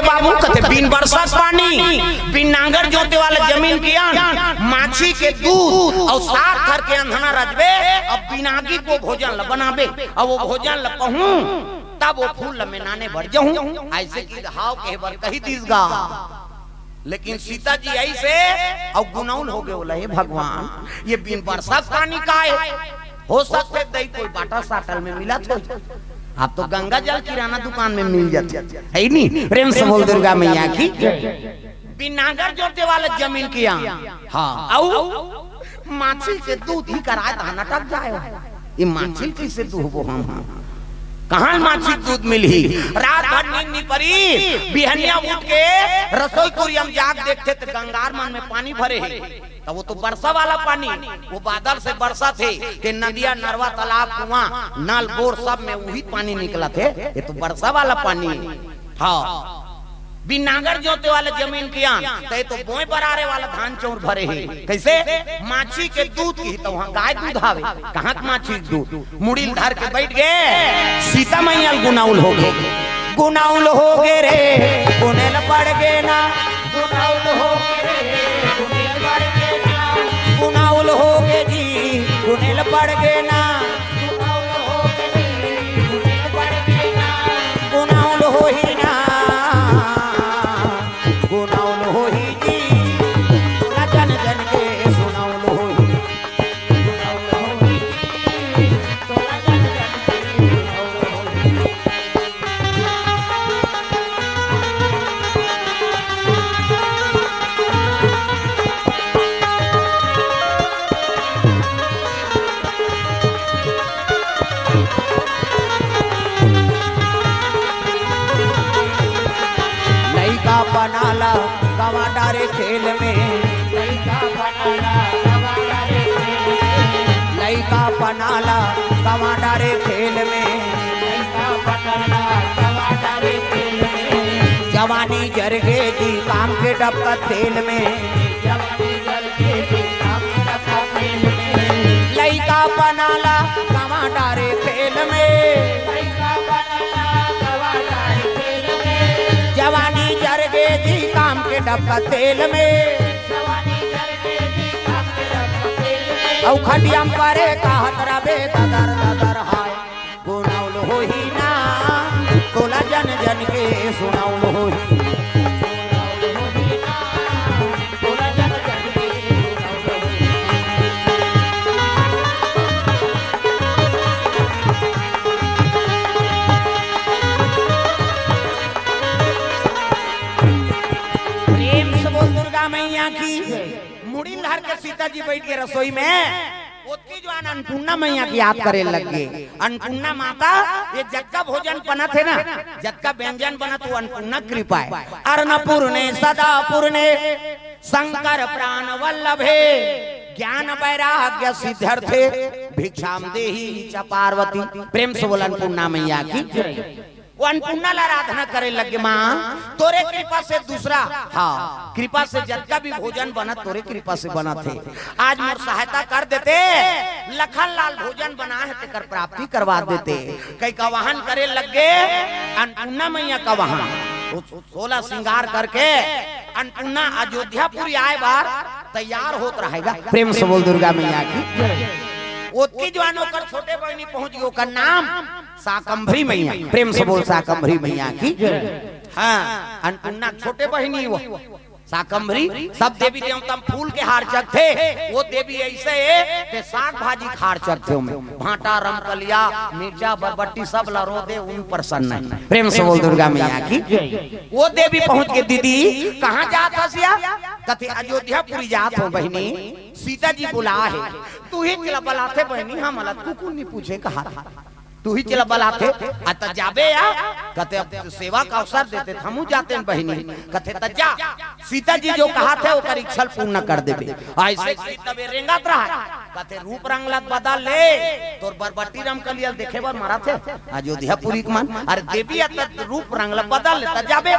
बाबू कहते बिन बरसात पानी बिन नांगर जोते वाले जमीन की माछी के दूध और सात घर के अंधना रजबे अब बिनागी को भोजन ल बनाबे अब वो भोजन ल कहूं तब वो फूल में नाने भर जाऊं ऐसे की हाव के बर कही दीसगा। लेकिन सीता जी ऐसे और गुनाउल हो गए बोला हे भगवान ये बिन बरसात पानी का है हो सकते दही कोई बाटा साटल में मिला तो आप तो गंगा जल किराना दुकान में मिल जाती है नहीं। प्रेम से बोल दुर्गा मैया की बिन नांगर जोते वाले जमीन की हाँ माछी के दूध ही कराए था नटक जाए ये माछी कैसे दूबो हम कहाँ माछी दूध मिली रात भर नींद नहीं पड़ी बिहनिया उठ के रसोई पूरी हम जाग देखते तो गंगार मन में पानी भरे है तो वो तो वर्षा वाला पानी वो बादल से वर्षा थे कि नदिया नरवा तालाब कुआं नल बोर सब में वही पानी निकला थे ये तो वर्षा वाला पानी हाँ बिन नांगर जोते वाले जमीन की तो बोए बरारे वाला धान चौर भरे है कैसे माछी के दूध की तो वहाँ गाय दूध आवे कहाँ माछी दूध मुड़ी धर के बैठ गए सीता मैया गुनाउल हो गए रे गुनेल पड़ गए ना गुनाउल हो गए जी गुनेल पड़ गए ना गुनाउल हो ही ना बनाला गवा डारे खेल में लइका बनाला गवा डारे खेल में जवानी जरगे जी काम के डबका तेल में लइका बनाला गवा डारे खेल में जवानी जरगे जी काम के डब्बा तेल में औ खटिया परे कहत रबे ददर ददर हाय गुनाउल हो ही ना तोला जन जन के सुनाउल हो ही मुड़ी लहर के सीता जी बैठ के रसोई में ओती जो अन्नपूर्णा मैया की याद करे लग गए। अन्नपूर्णा माता ये जगका भोजन बना थे ना जगका व्यंजन बना तो अन्नपूर्णा कृपा है अर्णपूर्णे सदा पूर्णे शंकर प्राण वल्लभे ज्ञान वैराग्य सिद्ध्यर्थे भिक्षाम देहि च पार्वती। प्रेम से बोला अन्नपूर्णा मैया की वो अन्नपूर्णा आराधना करे लगे माँ तोरे कृपा से दूसरा हाँ कृपा से जब भी भोजन बना तोरे कृपा से बना थे आज मोर सहायता कर देते लखन लाल भोजन बना है तेकर प्राप्ति करवा देते कई का वाहन करे लगे अन्नपूर्णा मैया का वाहन 16 श्रृंगार करके अन्नपूर्णा अयोध्यापुरी आए बार तैयार होता रहेगा। प्रेम से बोल दुर्गा मैया की ओतकी जवानों कर छोटे बहनी पहुंच गयो का नाम शाकंभरी मैया। प्रेम से बोल शाकंभरी मैया की हाँ अन्नपूर्णा छोटे बहनी वो शाकंभरी सब देवी देवता फूल के हार चक थे वो देवी ऐसे ते साग भाजी खार चक थे में भाटा रमकलिया मिर्चा बरबट्टी सब लरो दे उन प्रसन्न है। प्रेम से बोल दुर्गा मैया की वो देवी पहुंच के दीदी कहाँ जात हसिया कथे अयोध्यापुरी जात हो बहनी सीता जी बुला है तू ही चला बलाते बहनी हम अलग तू कौन नहीं पूछे कहा तू ही चला बलाते अत जाबे या कथे अब सेवा का अवसर देते हमू जाते हैं बहनी कथे तजा सीता जी जो कहा थे वो कर इच्छा पूर्ण कर देबे ऐसे तबे रेंगात रहा कथे रूप रंगलत बदल ले तोर बरबट्टी रमकलियल देखे बार मारा थे अयोध्यापुरी के मन अरे देवी अत रूप रंगल बदल ले त जाबे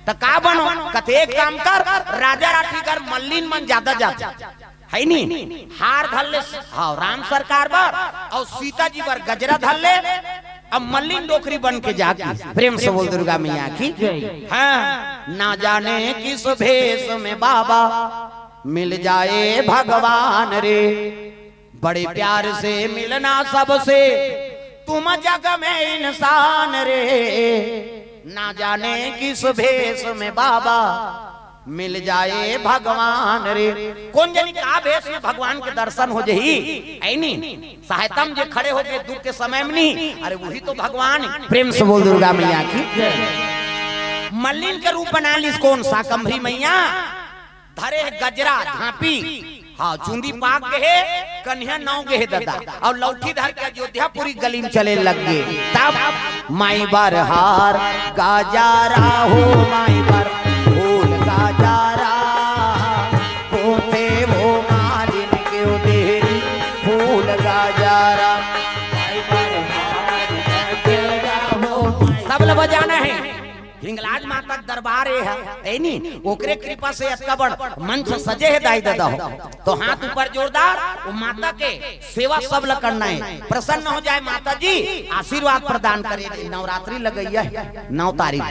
त का बनो कथे एक काम कर राजा राठी कर मल्लिन मन ज्यादा जाता है नहीं हार धर ले हाँ राम सरकार बार और सीता जी बार गजरा धर ले अब मल्लिन डोकरी बन के जाती। प्रेम से बोल दुर्गा मैया की। हाँ, ना जाने किस भेष में बाबा मिल जाए भगवान रे, बड़े प्यार से मिलना सबसे तुम जग में इंसान रे। ना जाने किस भेष में बाबा मिल जाए भगवान रे, कौन जानी का भेष में भगवान के दर्शन हो जाही। ऐनी सहायता में जे खड़े हो गए दुख के समय में नहीं, अरे वही तो भगवान। प्रेम से बोल दुर्गा मैया की। मल्लिन के रूप बना ली कौन शाकंभरी मैया, धरे गजरा झांपी, हाँ चुंदी पाक के है, कन्या नाव के है दादा, और लौठी धर के अयोध्यापुरी गली में चले लग गए। तब माई बार हार गाजारा हो, माई बार फूल गाजारा होते वो मालिन के उडेरी फूल गाजारा। सब लोग बजाना है, हिंगलाज माता दरबार है नी, ओकरे कृपा से अतका बड़ मंच सजे है दाई दादा हो। तो हाथ ऊपर जोरदार, वो माता के सेवा सब ल करना है, प्रसन्न हो जाए माता जी, आशीर्वाद प्रदान करे। नवरात्रि लगैया है 9 तारीख।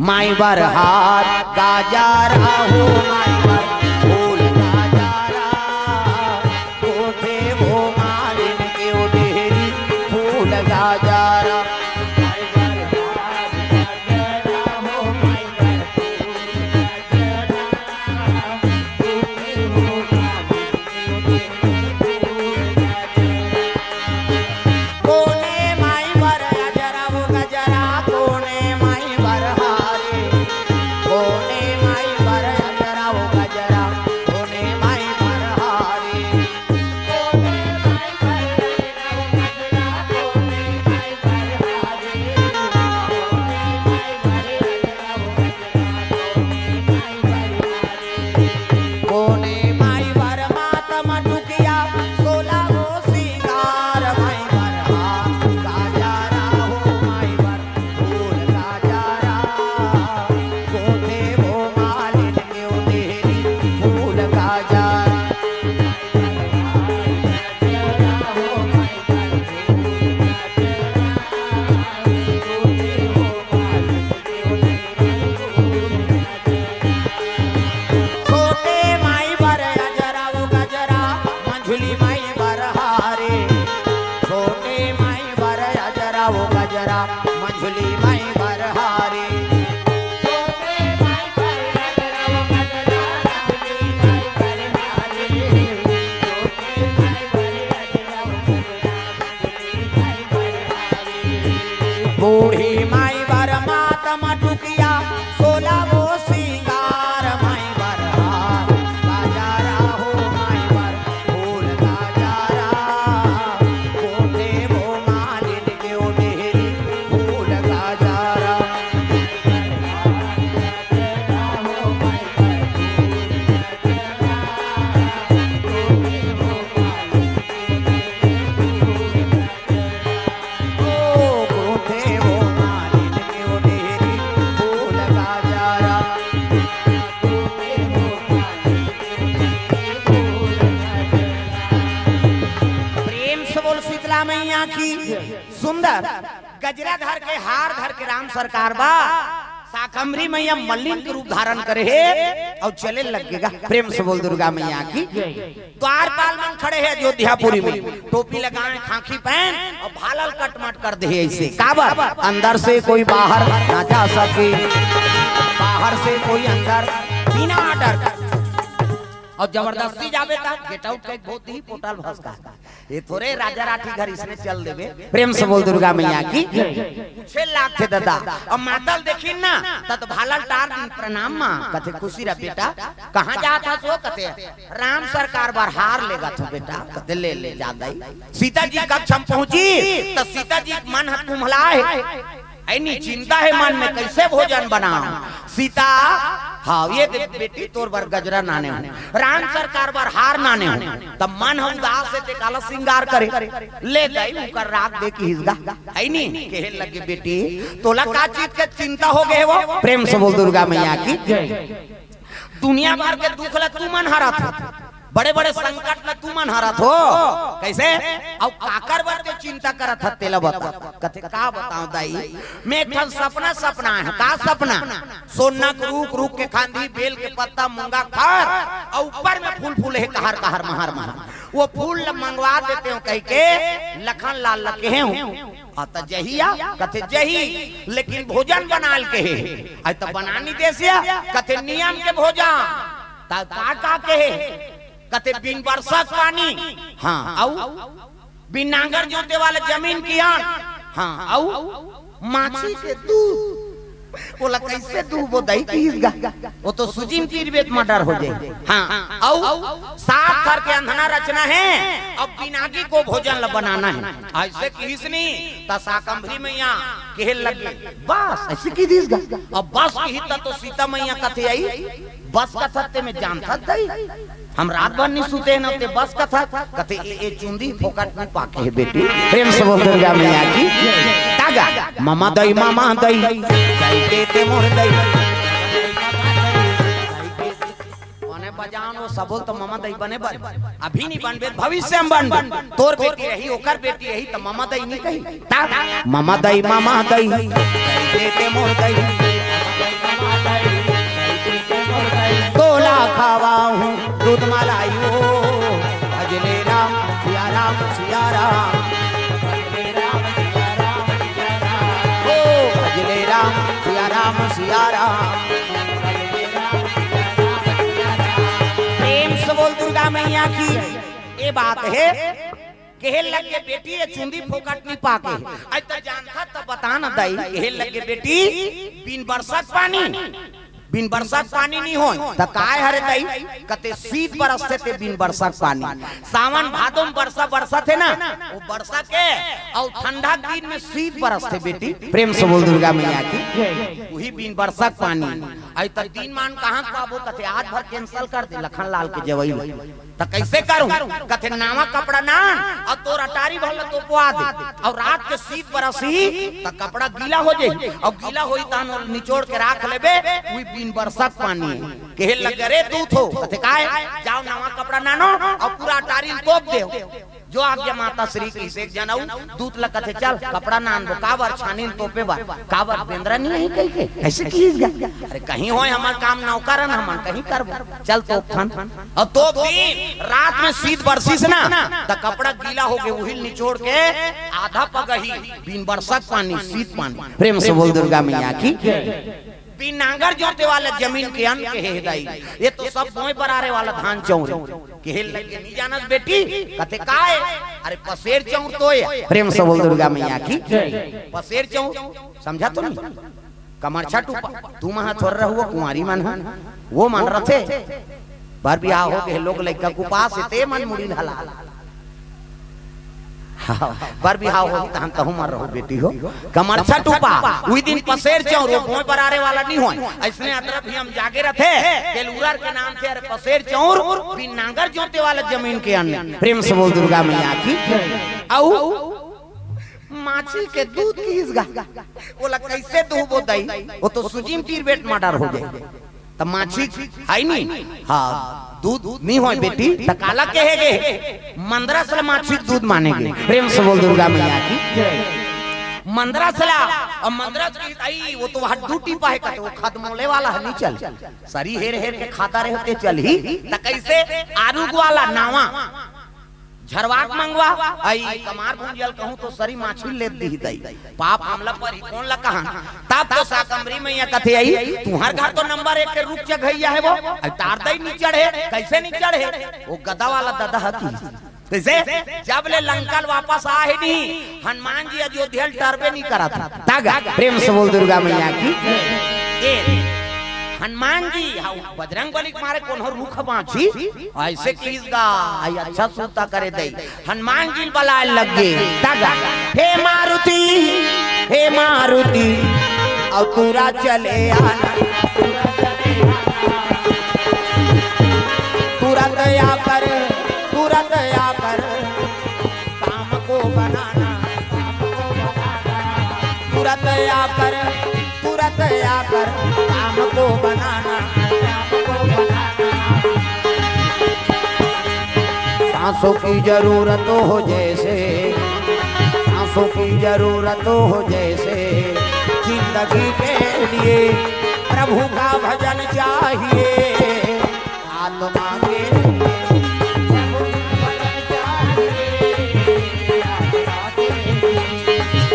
माई बार हार गाजारा हो, माई बार फूल गाजारा होते वो मालिन के उडेरी फूल गाजारा। सुंदर गजरा धर के हार धर के राम सरकार बा, शाकंभरी मैया मल्लिन के रूप धारण करे है और चले लगेगा। प्रेम से बोल दुर्गा मैया की। द्वारपाल मन खड़े है अयोध्यापुरी में, टोपी लगाए खाकी पहन और भालल कटमट कर दे ऐसे काबर, अंदर से कोई बाहर ना जा सके, बाहर से कोई अंदर बिना डर, और जबरदस्ती जावे ता गेट आउट का बहुत ही पोटल भसका, ये थोड़े राजा राठी घर इसने चल देवे। प्रेम से बोल दुर्गा मैया की। 6 लाख थे दादा, और मातल देखिन ना तत भालल टार दिन प्रणाम मां कथे खुशी रा बेटा, कहां जात हस हो कथे राम सरकार बार हार लेगा तो बेटा, कथे ले ले जा दई। सीता जी कब छम पहुंची तो सीता जी मन हाथ कुम्हलाए, ऐनी चिंता है मन में कैसे भोजन बनाऊं। सीता हाँ ये बेटी तोर बार गजरा नाने हो, राम सरकार बार हार नाने हो, तब मन हम दास से काला श्रृंगार करे ले गई उकर रात दे की हिजगा, ऐनी कहे लगे बेटी तोला का चीज के चिंता हो गए वो। प्रेम से बोल दुर्गा मैया की। दुनिया भर के दुख ला तू मन हरा था, बड़े बड़े संकट में तू मन हरत हो कैसे, और काकर बर ते चिंता करत था तेला बता कथे का बताऊं दाई मैं एक सपना सपना है का सपना सोना रूख रूख के खांदी बेल के पत्ता मूंगा खार और ऊपर में फूल फूल है कहर कहर महार महार वो फूल मंगवा देते हो कह के लखन लाल लके हूं आता जहिया कथे जही लेकिन भोजन बनाल के है तो बनानी देसिया कथे नियम के भोजन ता का के कथे बिन बरसात पानी हाँ आउ बिन नांगर जोते वाले जमीन की आन हाँ आउ माछी के दूध बोला कैसे दूध वो दही की वो तो सुजिम की बेत मर्डर हो जाए हाँ आउ सात कर के अंधना रचना है अब बिनागी को भोजन बनाना है ऐसे किसनी ता शाकंभरी मैया कहल लगे बस ऐसे की दिस अब बस की तो सीता मैया कथे आई बस का थत्ते में जान था दई हम रात भर नहीं सोते न ते बस का था कथे ए चुंदी फोकट में पाके है बेटी प्रेम से बोल दुर्गा मैया की तागा मामा दई दई देते मोर दई बने बजान वो सबोल तो मामा दई बने बन अभी नहीं बनबे भविष्य में बन तोर बेटी रही ओकर बेटी रही तो मामा दई नहीं कही तागा मामा दई देते मोर दई तोला खावा हूँ दूध मलाइयो भजले राम सिया राम सिया राम ओ भजले राम सिया राम सिया राम प्रेम से बोल दुर्गा मैया की ये बात है कहल लगे बेटी ये चुंदी फोकट नहीं पाके आज तो जानता तो बता न दई कहल लगे बेटी बिन बरसात पानी नहीं हो तो काय हरे दई कते शीत बरसते ते बिन बरसात पानी सावन भादो में वर्षा थे ना वो वर्षा के और ठंडा दिन में शीत बरसते बेटी प्रेम से बोल दुर्गा मैया की वही बिन बरसात पानी आई तो दिन मान कहां पाबो कते आज भर कैंसिल कर दे लखन लाल के जवई तो कैसे करूं कथे नावा कपड़ा ना और तोर अटारी भल तो पवा दे और रात के शीत बरसी तो कपड़ा गीला हो जाई और गीला होई तान निचोड़ के राख लेबे वही बिन बरसात पानी कहे लग रे तू थो कथे काय जाओ नावा कपड़ा नानो और पूरा अटारी तोप दे जो आज्ञा माता श्री की से जनाऊ दूत ल कथे चल कपड़ा नान दो काबर छानीन तोपे बा काबर बेंद्रा नहीं है कह के ऐसे कीजिएगा अरे कहीं होय हमार काम नौकरन हम कहीं करब चल तोप थान और तोप दिन रात में शीत बरसी से ना त कपड़ा गीला हो गए वही निचोड़ के आधा पगही बिन बरसात पानी शीत पानी प्रेम से बोल दुर्गा मैया की बिन नांगर जोते वाले जमीन के अन्न के हेदाई ये तो सब बोए पर आरे वाला धान चौर केहल लगे नहीं जानत बेटी कथे काय अरे पसेर चौर तो है प्रेम से बोल दुर्गा मैया की पसेर चौर समझा तो नहीं कमरछा टूपा तू महा छोड़ रहुआ कुंवारी मन वो मन रथे बार बियाह हो गए लोग लइका को पास ते मन मुड़ी हला बार बियाह हो तहन कहूं मर रहो बेटी हो कमरछा टूपा उई दिन पसेर चौर वो भोय बरारे वाला नहीं होय ऐसने अतर भी हम जागे रथे केलूरर के नाम से अरे पसेर चौर बिन नांगर जोते वाला जमीन के अन्न प्रेम से बोल दुर्गा मैया की औ माछी के दूध की इसगा बोला कैसे दूध वो दई वो तो सुजीम पीर बेट मर्डर हो गए त माछी है नहीं हाँ दूध नहीं हो बेटी त काला कहेगे मंदरा से माछी दूध मानेगे प्रेम से बोल दुर्गा मैया की मंदरा सला और मंदरा आई वो तो वहां ड्यूटी पाए का वो खदमोले वाला है नहीं चल सरी हेर हेर के खाता रहे होते चल ही त कैसे आरुग वाला नावा झरवाक मंगवा आई कमार भूंजल कहूं तो सरी माछी ले दी दई पाप हमला पर ही कौन ला कहां तब तो शाकंभरी मैया कथे आई तुम्हार घर तो नंबर 1 के रुक जगैया है वो तार दई नहीं चढ़े कैसे नहीं चढ़े वो गदा वाला ददा हकी कैसे जब ले लंकल वापस आ ही नहीं हनुमान जी अयोध्या टरबे नहीं करा था तागा प्रेम से बोल दुर्गा मैया की हनुमान जी बजरंग बली मारे कौन हो रूख बांची ऐसे किसका आई अच्छा सूता करे दई हनुमान जी बला लग गए तागा हे मारुति और पूरा चले आना पूरा दया कर काम को बनाना पूरा दया कर काम को बनाना सांसों की जरूरत हो जैसे सांसों की जरूरत हो जैसे जिंदगी के लिए प्रभु का भजन चाहिए आत्मा के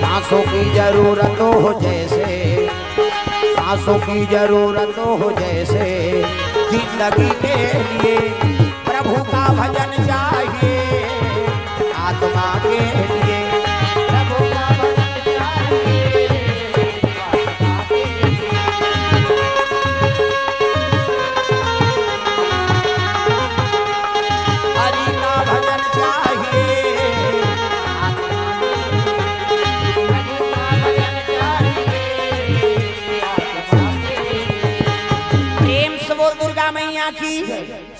सांसों की जरूरत हो जैसे सांसों की जरूरत हो जैसे जिंदगी के लिए प्रभु का भजन चाहिए आत्मा के लिए प्रभु का भजन चाहिए हरि का भजन चाहिए प्रेम से बोल दुर्गा मैया की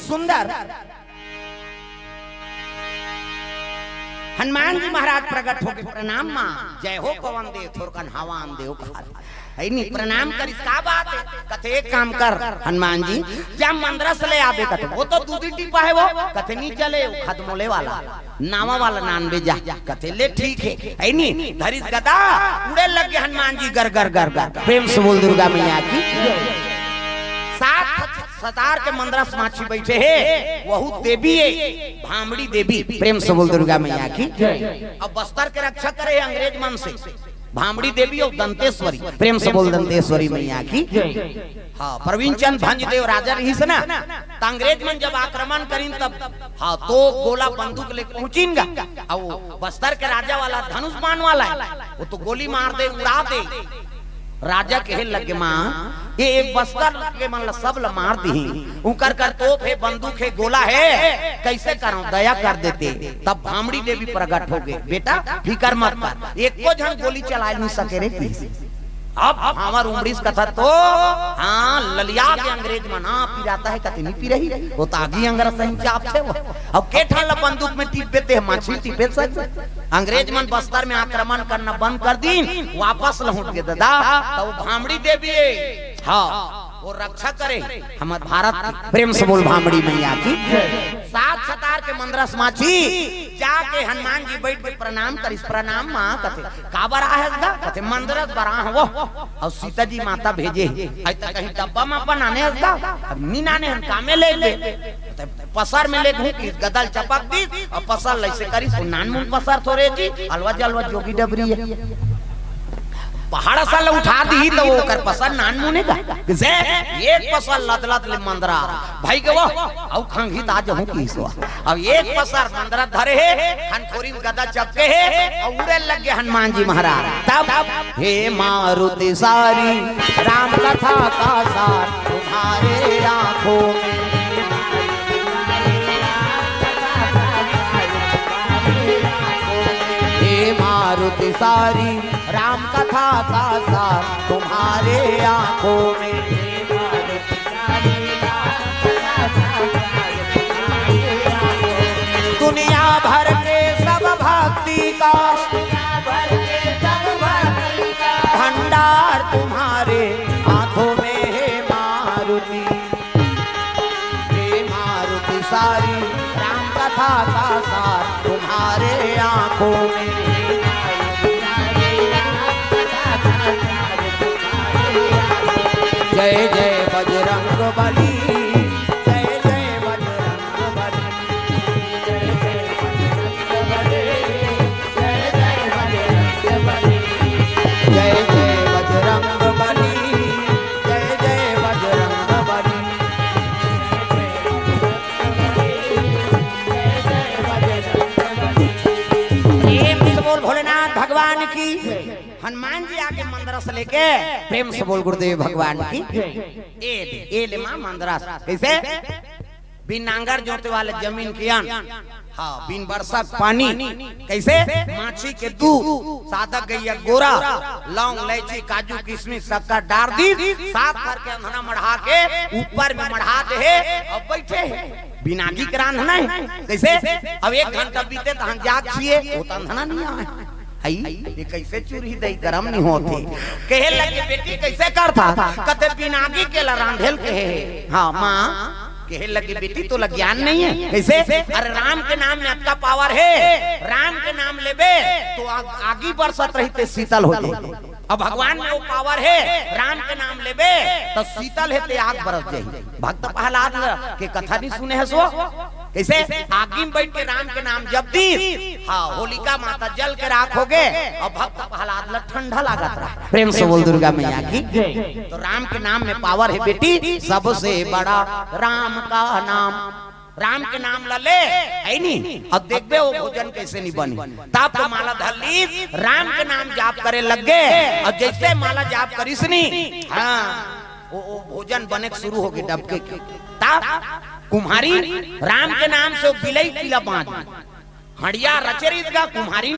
सुंदर हनुमान जी महाराज प्रकट हो के प्रणाम मां जय हो पवन देव थोरकन हवान देव खाल है नी प्रणाम कर इसका बात है कथे एक काम कर हनुमान जी जब मंदरस ले आबे कथे वो तो दूधी टिपा है वो कथे नहीं चले वो खदमोले वाला नावा वाला नान बेजा कथे ले ठीक है नी धरिस गदा उड़े लगे हनुमान जी गर गर गर गर प्रेम से बोल दुर्गा मैया की सात सतार के मंदरस माछी बैठे है वहु देवी है भामड़ी देवी प्रेम से बोल दुर्गा मैया की अब बस्तर के रक्षा करे अंग्रेज मन से भामड़ी देवी और दंतेश्वरी प्रेम से बोल दंतेश्वरी मैया की हाँ प्रवीण चंद भंजदेव राजा रही से ना तो अंग्रेज मन जब आक्रमण करीन तब हाँ तो गोला बंदूक लेकर पहुंचीनगा और बस्तर के राजा वाला धनुष बाण वाला है वो तो गोली मार दे उड़ा दे राजा के लगे माँ ये बस्तर के मन सब ल मार दी उकर कर तोप है बंदूक है गोला है कैसे करो दया कर देते तब भामड़ी देवी प्रकट हो गए बेटा फिकर मत कर एक को जन गोली चला नहीं सके रे अब हमार उमरीस कथा तो हाँ ललिया के अंग्रेज मना पी जाता है कति नहीं पी रही वो तागी अंगर सही चाप थे वो अब के ठाल बंदूक में टिप देते हैं मछली टिपे सकते अंग्रेज मन बस्तर में आक्रमण करना बंद कर दी वापस लौट के दादा तो भामड़ी देवी हाँ वो रक्षा करे हमारे भारत की प्रेम से बोल भामड़ी मैया की सात सतार के मंदरस माछी जाके हनुमान जी बैठ के प्रणाम करिस प्रणाम माँ कथे का बरा है कथे मंदरस बरा हो और सीता जी माता भेजे आज तक कहीं डब्बा में अपन आने हसदा अब नी नाने हम कामे ले ले पसार में ले घूम गदल चपक दी और पसार लैसे करिस नान मुन पसार थोड़े जी अलवा जलवा जोगी डबरी है पहाड़ साल उठा दी तो वो कर पसर नान मुने का किसे एक पसर लदलत ले मंदरा भाई के वो औ खंगी ताज हूं किसवा अब एक पसर मंदरा धरे है खनखोरी में गदा चपके है और उड़े लग गए हनुमान जी महाराज तब हे मारुति सारी राम कथा का सार तुम्हारे आंखों में हे मारुति सारी राम कथा का सार तुम्हारे आंखों में दुनिया भर के सब भक्ति का भंडार तुम्हारे हाथों में है मारुति हे मारुति सारी राम कथा का सार तुम्हारे आंखों में जय जय बजरंग बली जय जय बजरंग बली जय जय बजरंग बली जय जय बजरंग बली जय जय बजरंग बली प्रेम से बोल भोलेनाथ भगवान की हनुमान जी आके मंदरस लेके प्रेम से बोल गुरुदेव भगवान की ए ले मां मंदरस कैसे बिन नांगर जोते वाले जमीन कियान हाँ बिन बरसात पानी कैसे माछी के दूध सादा गैया गोरा लौंग इलायची काजू किशमिश शक्कर डाल दी साफ करके अंधना मढ़ा के ऊपर में मढ़ा दे और बैठे बिनागी करान है कैसे अब 1 घंटा बीते तो हम जाग छिए वो तो अंधना नहीं आए ये कैसे चूरी दही गरम नहीं होती कहे लगे बेटी कैसे करता कते बिनागी के रांधेल कहे हाँ माँ कहे लगे बेटी तो ज्ञान नहीं है कैसे अरे राम के नाम में आपका पावर है राम के नाम लेबे तो आगी बरसत रही ते शीतल हो जाए। अब भगवान में वो पावर है, राम के नाम लेबे तो शीतल है ते आग बरस जाए। भक्त प्रहलाद के कथा नहीं सुने है सो कैसे आगी में बैठ के राम के नाम जब दी, हाँ होलिका माता जल के राख हो गए और भक्त प्रहलाद ला ठंडा लागत रहा। प्रेम से बोल दुर्गा मैया की। तो राम के नाम में पावर है बेटी, सबसे बड़ा राम का नाम। राम के नाम ला ले है नहीं, अब देखबे वो भोजन कैसे नहीं बनी। तब तो माला धरली राम के नाम जाप करे लग गए और जैसे माला जाप करीस नहीं, हाँ वो भोजन बने शुरू हो गए डबके के। तब कुम्हारी राम के नाम से बिलई पीला बांध हड़िया रचरित का कुम्हारी